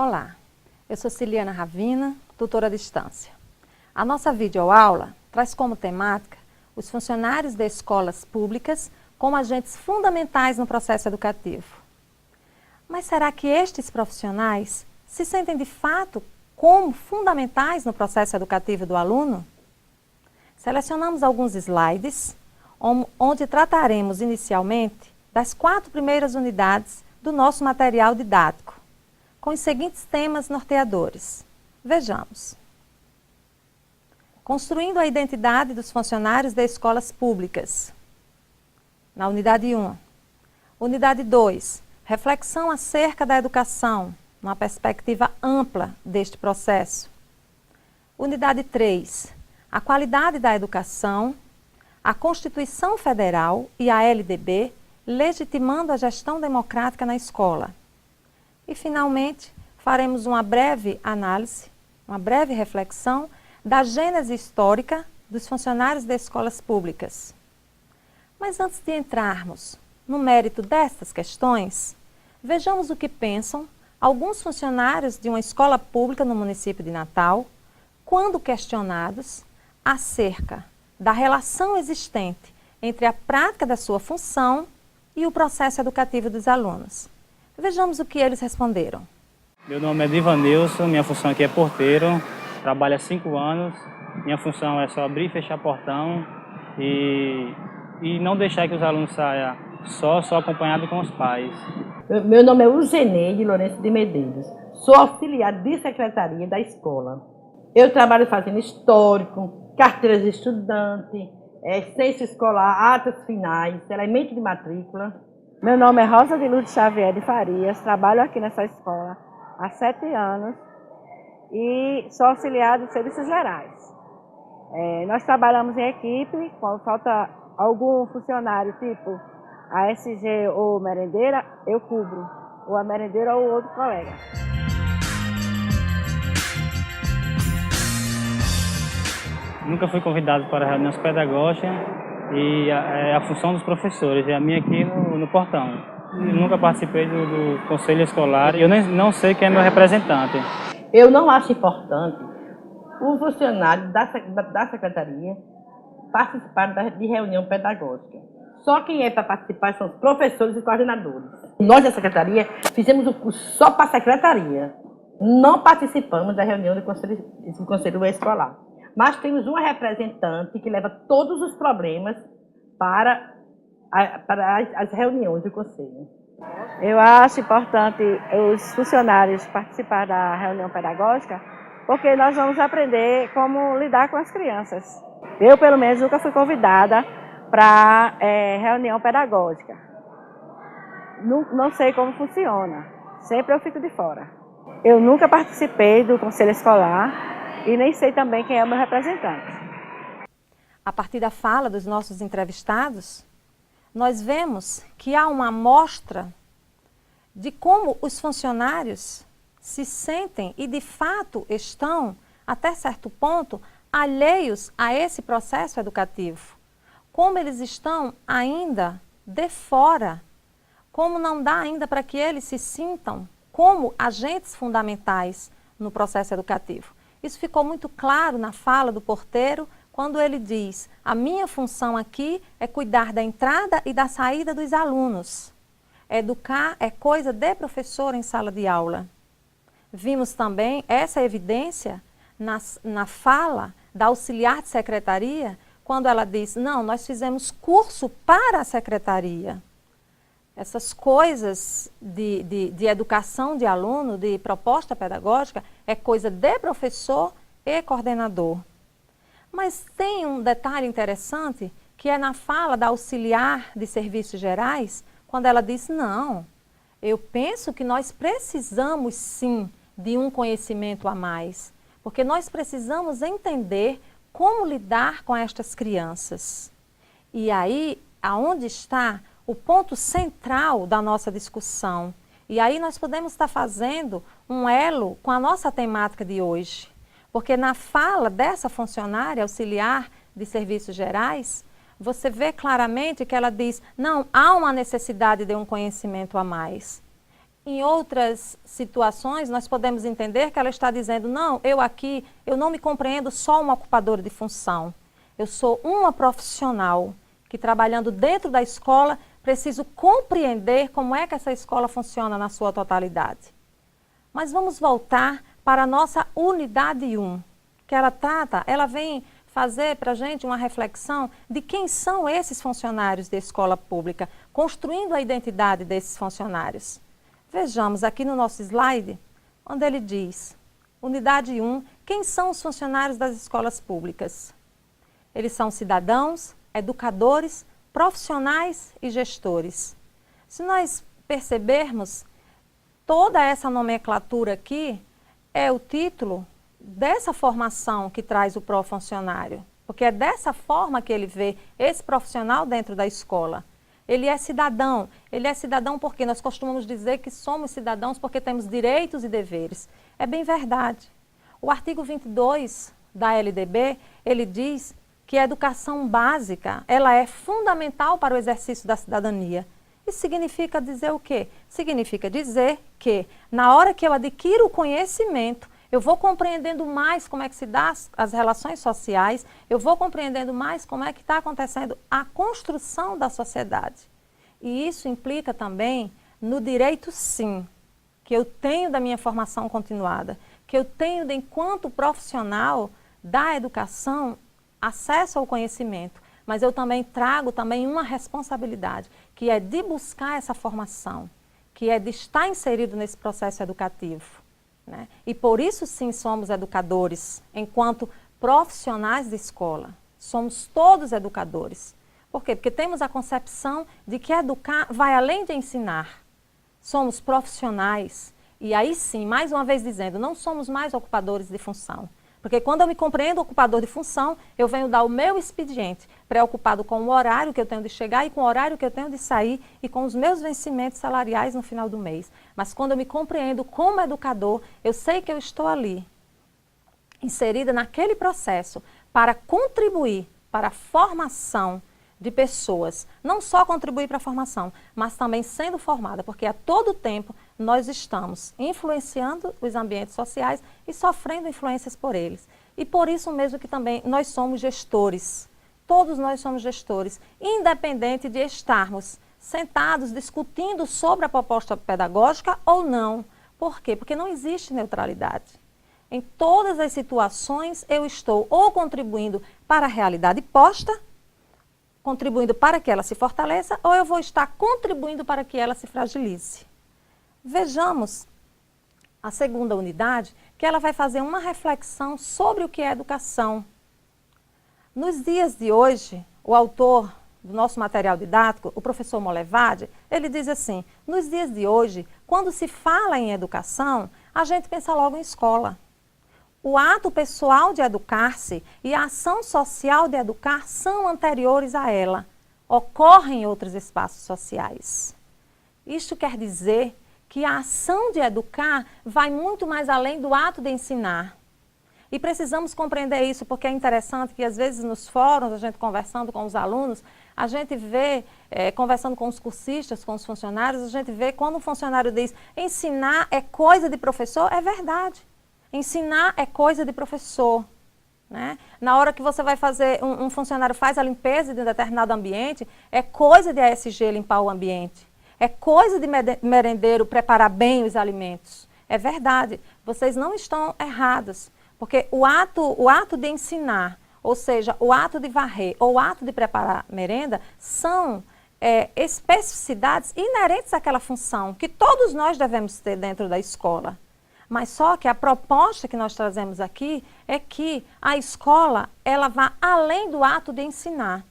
Olá, eu sou Ciliana Ravina, tutora à distância. A nossa videoaula traz como temática os funcionários de escolas públicas como agentes fundamentais no processo educativo. Mas será que estes profissionais se sentem de fato como fundamentais no processo educativo do aluno? Selecionamos alguns slides onde trataremos inicialmente das 4 primeiras unidades do nosso material didático, com os seguintes temas norteadores. Vejamos. Construindo a identidade dos funcionários de escolas públicas. Na unidade 1. Unidade 2. Reflexão acerca da educação, numa perspectiva ampla deste processo. Unidade 3. A qualidade da educação, a Constituição Federal e a LDB, legitimando a gestão democrática na escola. E, finalmente, faremos uma breve análise, uma breve reflexão da gênese histórica dos funcionários de escolas públicas. Mas antes de entrarmos no mérito destas questões, vejamos o que pensam alguns funcionários de uma escola pública no município de Natal, quando questionados acerca da relação existente entre a prática da sua função e o processo educativo dos alunos. Vejamos o que eles responderam. Meu nome é Divanilson, minha função aqui é porteiro, trabalho há 5 anos. Minha função é só abrir e fechar portão e não deixar que os alunos saiam só acompanhado com os pais. Meu nome é Uzeneide Lourenço de Medeiros, sou auxiliar de secretaria da escola. Eu trabalho fazendo histórico, carteiras de estudante, censo escolar, atas finais, elemento de matrícula. Meu nome é Rosa de Luz Xavier de Farias, trabalho aqui nessa escola há 7 anos e sou auxiliar de serviços gerais. Nós trabalhamos em equipe, quando falta algum funcionário tipo a SG ou merendeira, eu cubro, ou a merendeira ou outro colega. Nunca fui convidado para reuniões pedagógicas e a função dos professores, é a minha aqui no portão. Eu nunca participei do conselho escolar e eu não sei quem é meu representante. Eu não acho importante o funcionário da secretaria participar de reunião pedagógica. Só quem é para participar são os professores e coordenadores. Nós da secretaria fizemos o curso só para a secretaria. Não participamos da reunião do conselho escolar. Mas temos uma representante que leva todos os problemas para as reuniões do conselho. Eu acho importante os funcionários participar da reunião pedagógica, porque nós vamos aprender como lidar com as crianças. Eu, pelo menos, nunca fui convidada para reunião pedagógica. Não sei como funciona, sempre eu fico de fora. Eu nunca participei do conselho escolar e nem sei também quem é o meu representante. A partir da fala dos nossos entrevistados, nós vemos que há uma amostra de como os funcionários se sentem e de fato estão, até certo ponto, alheios a esse processo educativo. Como eles estão ainda de fora, como não dá ainda para que eles se sintam como agentes fundamentais no processo educativo. Isso ficou muito claro na fala do porteiro, quando ele diz: a minha função aqui é cuidar da entrada e da saída dos alunos. Educar é coisa de professor em sala de aula. Vimos também essa evidência na fala da auxiliar de secretaria, quando ela diz: não, nós fizemos curso para a secretaria. Essas coisas de educação de aluno, de proposta pedagógica, é coisa de professor e coordenador. Mas tem um detalhe interessante, que é na fala da auxiliar de serviços gerais, quando ela diz: não, eu penso que nós precisamos sim de um conhecimento a mais, porque nós precisamos entender como lidar com estas crianças. E aí, aonde está o ponto central da nossa discussão? E aí nós podemos estar fazendo um elo com a nossa temática de hoje. Porque na fala dessa funcionária auxiliar de serviços gerais, você vê claramente que ela diz: não, há uma necessidade de um conhecimento a mais. Em outras situações, nós podemos entender que ela está dizendo, não, eu não me compreendo só uma ocupadora de função. Eu sou uma profissional que, trabalhando dentro da escola, preciso compreender como é que essa escola funciona na sua totalidade. Mas vamos voltar para a nossa unidade 1, que ela vem fazer para a gente uma reflexão de quem são esses funcionários da escola pública, construindo a identidade desses funcionários. Vejamos aqui no nosso slide, onde ele diz, unidade 1, quem são os funcionários das escolas públicas? Eles são cidadãos, educadores, profissionais e gestores. Se nós percebermos, toda essa nomenclatura aqui é o título dessa formação que traz o pró-funcionário, porque é dessa forma que ele vê esse profissional dentro da escola. Ele é cidadão porque nós costumamos dizer que somos cidadãos porque temos direitos e deveres. É bem verdade. O artigo 22 da LDB, ele diz que a educação básica, ela é fundamental para o exercício da cidadania. Isso significa dizer o quê? Significa dizer que, na hora que eu adquiro o conhecimento, eu vou compreendendo mais como é que se dá as relações sociais, eu vou compreendendo mais como é que está acontecendo a construção da sociedade. E isso implica também no direito, sim, que eu tenho da minha formação continuada, que eu tenho, enquanto profissional da educação, acesso ao conhecimento, mas eu também trago uma responsabilidade, que é de buscar essa formação, que é de estar inserido nesse processo educativo. Né? E por isso sim somos educadores, enquanto profissionais de escola. Somos todos educadores. Por quê? Porque temos a concepção de que educar vai além de ensinar. Somos profissionais. E aí sim, mais uma vez dizendo, não somos mais ocupadores de função. Porque quando eu me compreendo ocupador de função, eu venho dar o meu expediente, preocupado com o horário que eu tenho de chegar e com o horário que eu tenho de sair e com os meus vencimentos salariais no final do mês. Mas quando eu me compreendo como educador, eu sei que eu estou ali, inserida naquele processo, para contribuir para a formação de pessoas. Não só contribuir para a formação, mas também sendo formada, porque a todo tempo nós estamos influenciando os ambientes sociais e sofrendo influências por eles. E por isso mesmo que também nós somos gestores. Todos nós somos gestores, independente de estarmos sentados discutindo sobre a proposta pedagógica ou não. Por quê? Porque não existe neutralidade. Em todas as situações eu estou ou contribuindo para a realidade posta, contribuindo para que ela se fortaleça, ou eu vou estar contribuindo para que ela se fragilize. Vejamos a segunda unidade, que ela vai fazer uma reflexão sobre o que é educação. Nos dias de hoje, o autor do nosso material didático, o professor Molevade, ele diz assim, nos dias de hoje, quando se fala em educação, a gente pensa logo em escola. O ato pessoal de educar-se e a ação social de educar são anteriores a ela. Ocorrem em outros espaços sociais. Isto quer dizer que a ação de educar vai muito mais além do ato de ensinar. E precisamos compreender isso, porque é interessante que às vezes nos fóruns, a gente conversando com os alunos, a gente vê, conversando com os cursistas, com os funcionários, a gente vê quando um funcionário diz, ensinar é coisa de professor, é verdade. Ensinar é coisa de professor. Né? Na hora que você vai fazer, um funcionário faz a limpeza de um determinado ambiente, é coisa de ASG limpar o ambiente. É coisa de merendeiro preparar bem os alimentos. É verdade, vocês não estão errados. Porque o ato de ensinar, ou seja, o ato de varrer ou o ato de preparar merenda, são especificidades inerentes àquela função que todos nós devemos ter dentro da escola. Mas só que a proposta que nós trazemos aqui é que a escola ela vá além do ato de ensinar,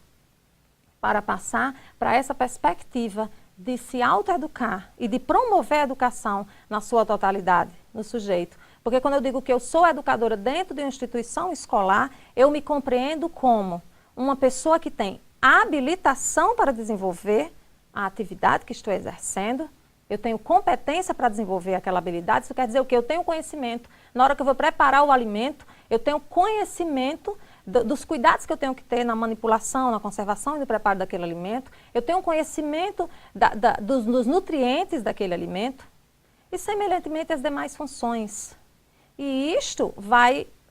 para passar para essa perspectiva de se autoeducar e de promover a educação na sua totalidade, no sujeito. Porque quando eu digo que eu sou educadora dentro de uma instituição escolar, eu me compreendo como uma pessoa que tem habilitação para desenvolver a atividade que estou exercendo, eu tenho competência para desenvolver aquela habilidade, isso quer dizer o quê? Eu tenho conhecimento. Na hora que eu vou preparar o alimento, eu tenho conhecimento dos cuidados que eu tenho que ter na manipulação, na conservação e no preparo daquele alimento. Eu tenho conhecimento dos nutrientes daquele alimento. e semelhantemente as demais funções. E isto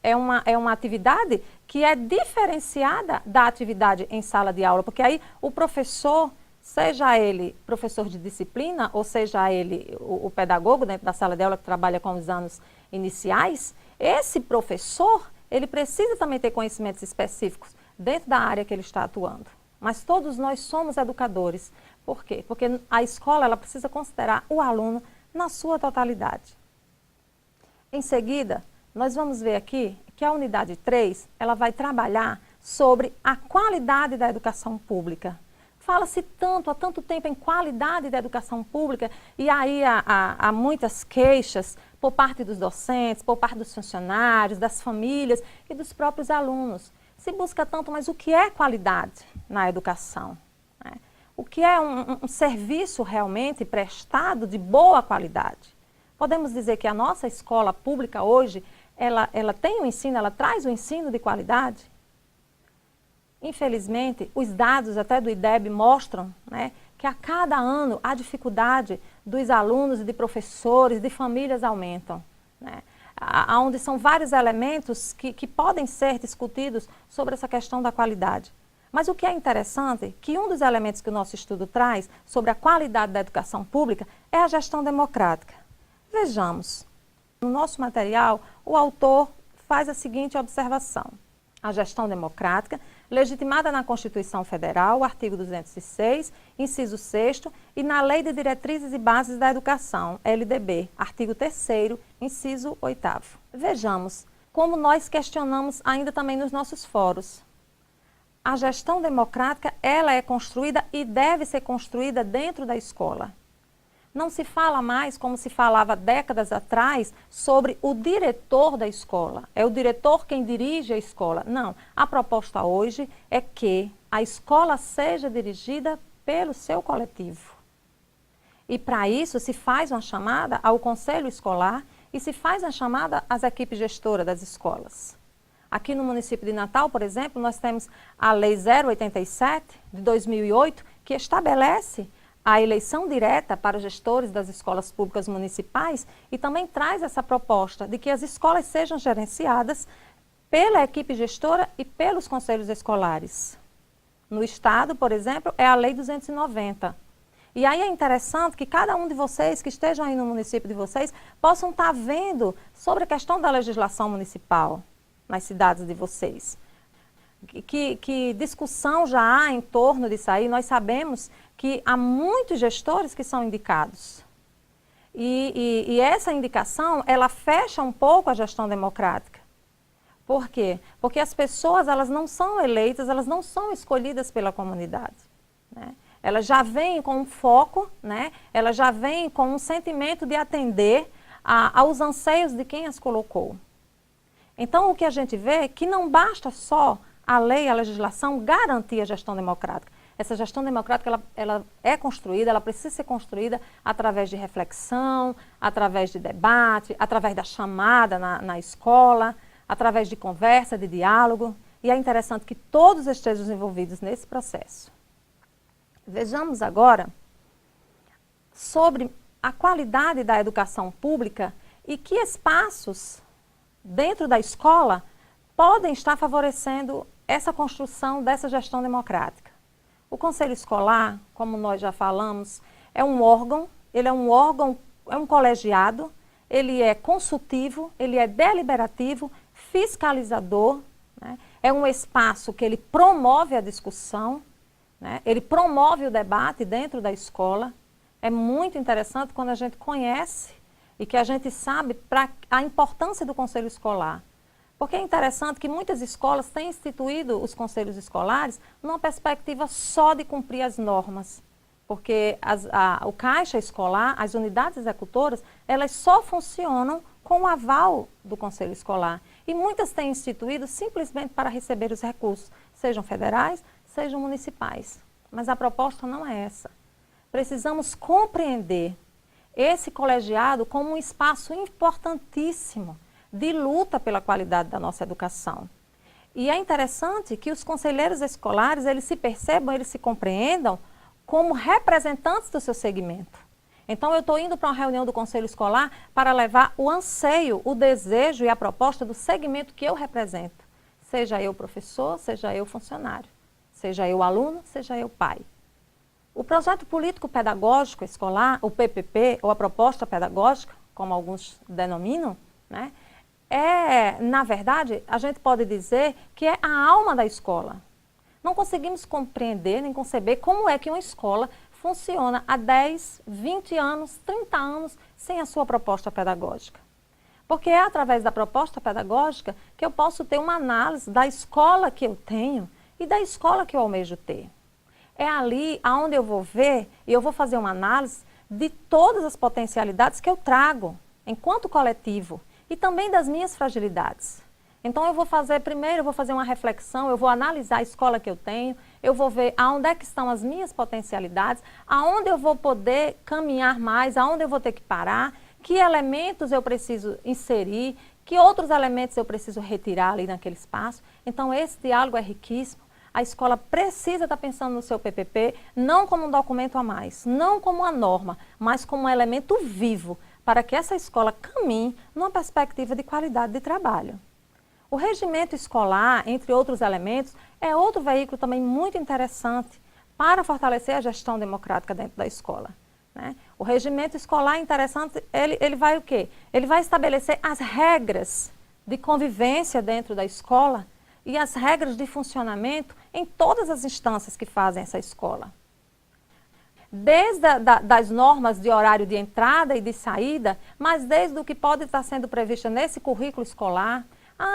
é uma atividade que é diferenciada da atividade em sala de aula, porque aí o professor, seja ele professor de disciplina, ou seja ele o pedagogo dentro da sala de aula que trabalha com os anos iniciais, esse professor, ele precisa também ter conhecimentos específicos dentro da área que ele está atuando. Mas todos nós somos educadores. Por quê? Porque a escola ela precisa considerar o aluno na sua totalidade. Em seguida, nós vamos ver aqui que a unidade 3, ela vai trabalhar sobre a qualidade da educação pública. Fala-se tanto, há tanto tempo em qualidade da educação pública, e aí há muitas queixas por parte dos docentes, por parte dos funcionários, das famílias e dos próprios alunos. Se busca tanto, mas o que é qualidade na educação? Né? O que é um serviço realmente prestado de boa qualidade? Podemos dizer que a nossa escola pública hoje, ela tem o ensino, ela traz o ensino de qualidade? Infelizmente, os dados até do IDEB mostram, né, que a cada ano a dificuldade dos alunos e de professores, de famílias aumentam, né? Onde são vários elementos que podem ser discutidos sobre essa questão da qualidade. Mas o que é interessante é que um dos elementos que o nosso estudo traz sobre a qualidade da educação pública é a gestão democrática. Vejamos, no nosso material, o autor faz a seguinte observação. A gestão democrática, legitimada na Constituição Federal, artigo 206, inciso 6º, e na Lei de Diretrizes e Bases da Educação, LDB, artigo 3º, inciso 8º. Vejamos como nós questionamos ainda também nos nossos fóruns. A gestão democrática, ela é construída e deve ser construída dentro da escola. Não se fala mais, como se falava décadas atrás, sobre o diretor da escola. É o diretor quem dirige a escola. Não. A proposta hoje é que a escola seja dirigida pelo seu coletivo. E para isso se faz uma chamada ao conselho escolar e se faz uma chamada às equipes gestoras das escolas. Aqui no município de Natal, por exemplo, nós temos a Lei 087 de 2008, que estabelece a eleição direta para os gestores das escolas públicas municipais e também traz essa proposta de que as escolas sejam gerenciadas pela equipe gestora e pelos conselhos escolares. No estado, por exemplo, é a Lei 290. E aí é interessante que cada um de vocês que estejam aí no município de vocês possam estar vendo sobre a questão da legislação municipal nas cidades de vocês. Que discussão já há em torno disso aí? Nós sabemos que há muitos gestores que são indicados. E essa indicação, ela fecha um pouco a gestão democrática. Por quê? Porque as pessoas, elas não são eleitas, elas não são escolhidas pela comunidade, né? Elas já vêm com um foco, né? Elas já vêm com um sentimento de atender aos anseios de quem as colocou. Então, o que a gente vê é que não basta só a lei, a legislação garantir a gestão democrática. Essa gestão democrática, ela é construída, ela precisa ser construída através de reflexão, através de debate, através da chamada na escola, através de conversa, de diálogo. E é interessante que todos estejam envolvidos nesse processo. Vejamos agora sobre a qualidade da educação pública e que espaços dentro da escola podem estar favorecendo essa construção dessa gestão democrática. O Conselho Escolar, como nós já falamos, é um órgão, é um colegiado, ele é consultivo, ele é deliberativo, fiscalizador, né? É um espaço que ele promove a discussão, né? Ele promove o debate dentro da escola. É muito interessante quando a gente conhece e que a gente sabe a importância do Conselho Escolar. Porque é interessante que muitas escolas têm instituído os conselhos escolares numa perspectiva só de cumprir as normas. Porque o caixa escolar, as unidades executoras, elas só funcionam com o aval do Conselho Escolar. E muitas têm instituído simplesmente para receber os recursos, sejam federais, sejam municipais. Mas a proposta não é essa. Precisamos compreender esse colegiado como um espaço importantíssimo de luta pela qualidade da nossa educação. E é interessante que os conselheiros escolares, eles se percebam, eles se compreendam como representantes do seu segmento. Então, eu estou indo para uma reunião do conselho escolar para levar o anseio, o desejo e a proposta do segmento que eu represento. Seja eu professor, seja eu funcionário, seja eu aluno, seja eu pai. O projeto político pedagógico escolar, o PPP, ou a proposta pedagógica, como alguns denominam, né, na verdade, a gente pode dizer que é a alma da escola. Não conseguimos compreender nem conceber como é que uma escola funciona há 10, 20 anos, 30 anos sem a sua proposta pedagógica. Porque é através da proposta pedagógica que eu posso ter uma análise da escola que eu tenho e da escola que eu almejo ter. É ali onde eu vou ver e eu vou fazer uma análise de todas as potencialidades que eu trago enquanto coletivo e também das minhas fragilidades. Então eu vou fazer, primeiro eu vou fazer uma reflexão, eu vou analisar a escola que eu tenho, eu vou ver aonde é que estão as minhas potencialidades, aonde eu vou poder caminhar mais, aonde eu vou ter que parar, que elementos eu preciso inserir, que outros elementos eu preciso retirar ali naquele espaço. Então esse diálogo é riquíssimo. A escola precisa estar pensando no seu PPP, não como um documento a mais, não como uma norma, mas como um elemento vivo, para que essa escola caminhe numa perspectiva de qualidade de trabalho. O regimento escolar, entre outros elementos, é outro veículo também muito interessante para fortalecer a gestão democrática dentro da escola, né? O regimento escolar é interessante, ele vai o quê? Ele vai estabelecer as regras de convivência dentro da escola e as regras de funcionamento em todas as instâncias que fazem essa escola. Desde das normas de horário de entrada e de saída, mas desde o que pode estar sendo previsto nesse currículo escolar.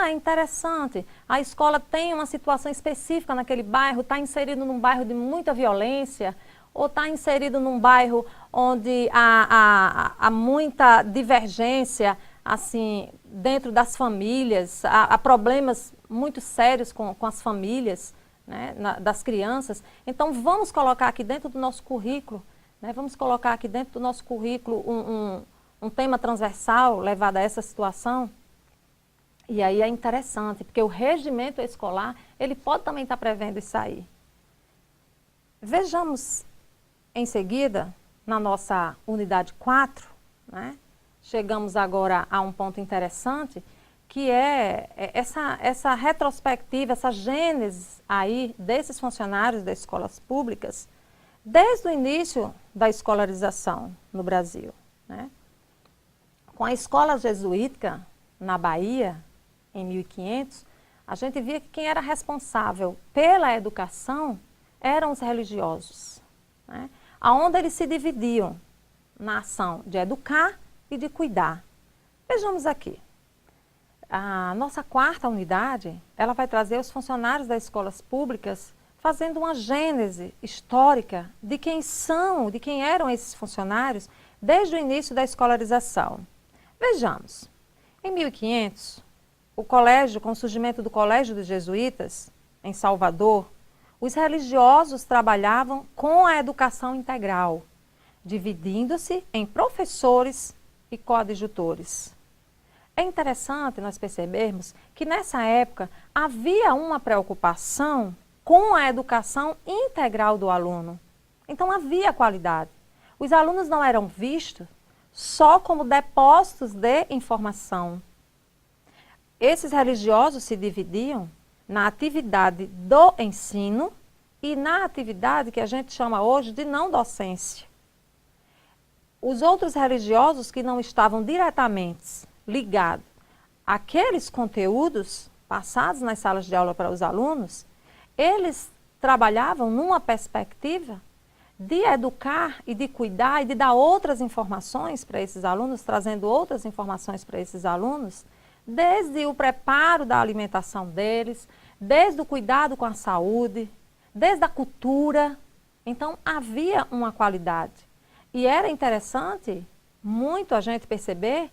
É interessante, a escola tem uma situação específica naquele bairro, está inserido num bairro de muita violência, ou está inserido num bairro onde há muita divergência, assim, dentro das famílias, há problemas muito sérios com as famílias, né, das crianças. Então, vamos colocar aqui dentro do nosso currículo, né, vamos colocar aqui dentro do nosso currículo um tema transversal levado a essa situação. E aí é interessante, porque o regimento escolar, ele pode também estar prevendo isso aí. Vejamos em seguida, na nossa unidade 4, né, chegamos agora a um ponto interessante, que é essa retrospectiva, essa gênese aí desses funcionários das escolas públicas, desde o início da escolarização no Brasil, né? Com a escola jesuítica na Bahia, em 1500, a gente via que quem era responsável pela educação eram os religiosos, né? Onde eles se dividiam na ação de educar e de cuidar. Vejamos aqui. A nossa 4ª unidade, ela vai trazer os funcionários das escolas públicas fazendo uma gênese histórica de quem são, de quem eram esses funcionários desde o início da escolarização. Vejamos, em 1500, o colégio, com o surgimento do Colégio dos Jesuítas, em Salvador, os religiosos trabalhavam com a educação integral, dividindo-se em professores e coadjutores. É interessante nós percebermos que nessa época havia uma preocupação com a educação integral do aluno. Então havia qualidade. Os alunos não eram vistos só como depósitos de informação. Esses religiosos se dividiam na atividade do ensino e na atividade que a gente chama hoje de não docência. Os outros religiosos que não estavam diretamente ligados àqueles conteúdos passados nas salas de aula para os alunos, eles trabalhavam numa perspectiva de educar e de cuidar e de dar outras informações para esses alunos, trazendo outras informações para esses alunos, desde o preparo da alimentação deles, desde o cuidado com a saúde, desde a cultura. Então, havia uma qualidade. E era interessante muito a gente perceber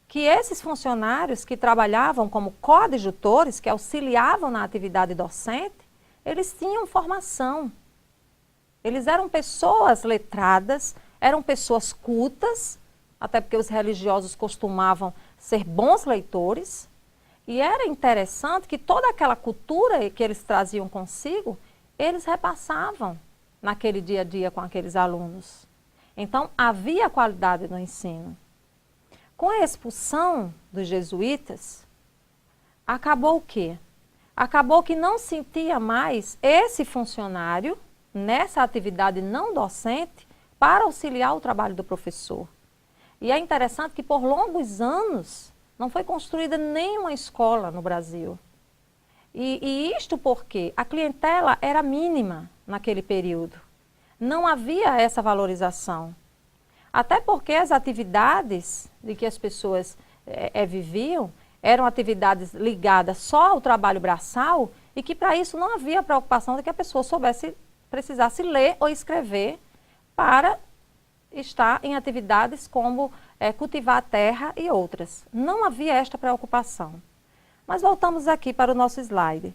que esses funcionários que trabalhavam como coadjutores, que auxiliavam na atividade docente, eles tinham formação. Eles eram pessoas letradas, eram pessoas cultas, até porque os religiosos costumavam ser bons leitores, e era interessante que toda aquela cultura que eles traziam consigo, eles repassavam naquele dia a dia com aqueles alunos. Então, havia qualidade no ensino. Com a expulsão dos jesuítas, acabou o quê? Acabou que não sentia mais esse funcionário nessa atividade não docente para auxiliar o trabalho do professor. E é interessante que por longos anos não foi construída nenhuma escola no Brasil. E isto porque a clientela era mínima naquele período. Não havia essa valorização. Até porque as atividades de que as pessoas viviam eram atividades ligadas só ao trabalho braçal e que para isso não havia preocupação de que a pessoa precisasse ler ou escrever para estar em atividades como cultivar a terra e outras. Não havia esta preocupação. Mas voltamos aqui para o nosso slide.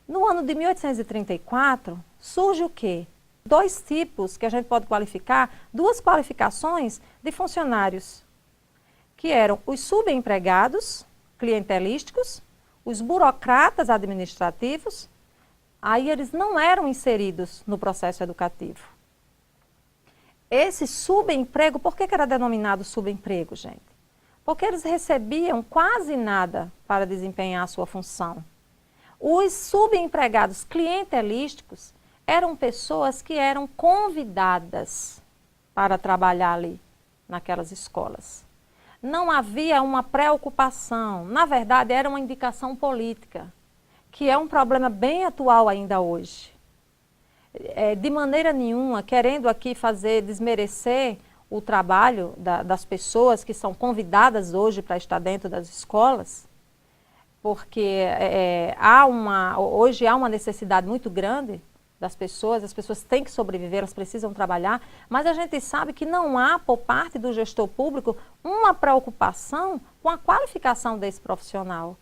No ano de 1834, surge o quê? Dois tipos que a gente pode qualificar, duas qualificações de funcionários, que eram os subempregados, clientelísticos, os burocratas administrativos. Aí eles não eram inseridos no processo educativo. Esse subemprego, por que era denominado subemprego, gente? Porque eles recebiam quase nada para desempenhar a sua função. Os subempregados clientelísticos eram pessoas que eram convidadas para trabalhar ali, naquelas escolas. Não havia uma preocupação, na verdade era uma indicação política, que é um problema bem atual ainda hoje. De maneira nenhuma, querendo aqui desmerecer o trabalho das pessoas que são convidadas hoje para estar dentro das escolas, porque hoje há uma necessidade muito grande das pessoas, as pessoas têm que sobreviver, elas precisam trabalhar, mas a gente sabe que não há, por parte do gestor público, uma preocupação com a qualificação desse profissional.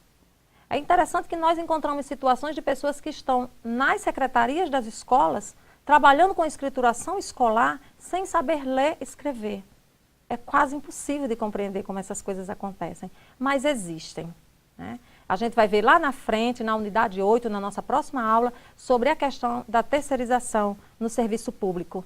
É interessante que nós encontramos situações de pessoas que estão nas secretarias das escolas, trabalhando com escrituração escolar, sem saber ler e escrever. É quase impossível de compreender como essas coisas acontecem, mas existem, né? A gente vai ver lá na frente, na unidade 8, na nossa próxima aula, sobre a questão da terceirização no serviço público.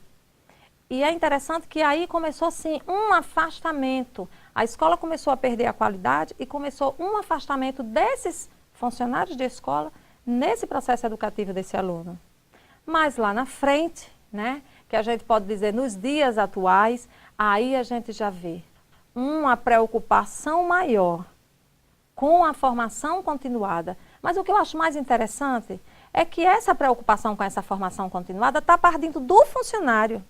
E é interessante que aí começou, assim, um afastamento. A escola começou a perder a qualidade e começou um afastamento desses funcionários de escola nesse processo educativo desse aluno. Mas lá na frente, né, que a gente pode dizer nos dias atuais, aí a gente já vê uma preocupação maior com a formação continuada. Mas o que eu acho mais interessante é que essa preocupação com essa formação continuada está partindo do funcionário.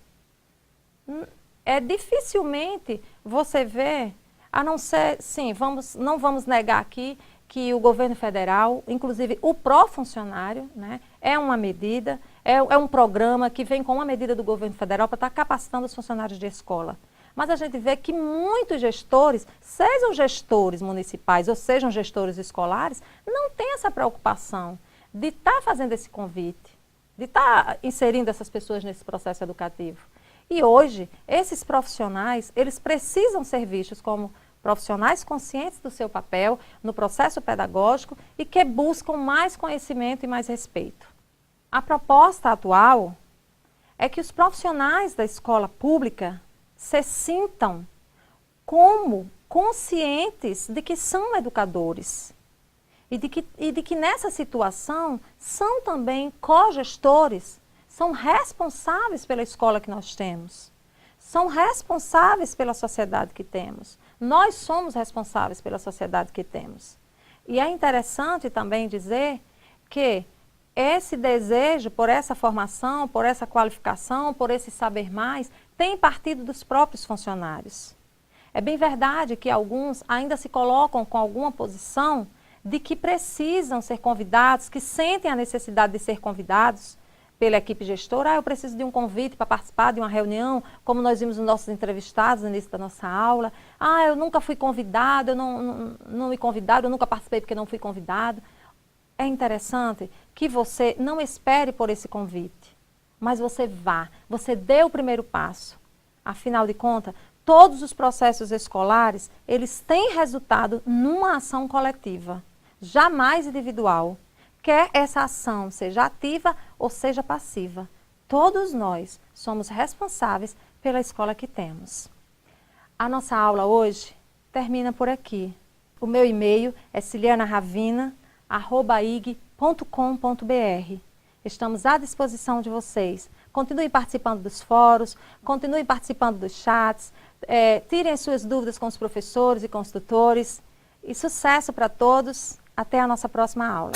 Dificilmente você vê, a não ser, sim, não vamos negar aqui que o governo federal, inclusive o pró-funcionário, né, é uma medida, é um programa que vem com uma medida do governo federal para estar capacitando os funcionários de escola. Mas a gente vê que muitos gestores, sejam gestores municipais ou sejam gestores escolares, não têm essa preocupação de estar fazendo esse convite, de estar inserindo essas pessoas nesse processo educativo. E hoje, esses profissionais, eles precisam ser vistos como profissionais conscientes do seu papel no processo pedagógico e que buscam mais conhecimento e mais respeito. A proposta atual é que os profissionais da escola pública se sintam como conscientes de que são educadores e de que nessa situação são também cogestores, são responsáveis pela escola que nós temos, são responsáveis pela sociedade que temos. Nós somos responsáveis pela sociedade que temos. E é interessante também dizer que esse desejo por essa formação, por essa qualificação, por esse saber mais, tem partido dos próprios funcionários. É bem verdade que alguns ainda se colocam com alguma posição de que precisam ser convidados, que sentem a necessidade de ser convidados pela equipe gestora. Eu preciso de um convite para participar de uma reunião, como nós vimos nos nossos entrevistados no início da nossa aula. Eu nunca fui convidado, não me convidaram, eu nunca participei porque não fui convidado. É interessante que você não espere por esse convite, mas você vá, você dê o primeiro passo. Afinal de contas, todos os processos escolares, eles têm resultado numa ação coletiva, jamais individual. Quer essa ação seja ativa ou seja passiva. Todos nós somos responsáveis pela escola que temos. A nossa aula hoje termina por aqui. O meu e-mail é cilianaravina@ig.com.br. Estamos à disposição de vocês. Continue participando dos fóruns, continue participando dos chats, tirem as suas dúvidas com os professores e com os tutores. E sucesso para todos. Até a nossa próxima aula.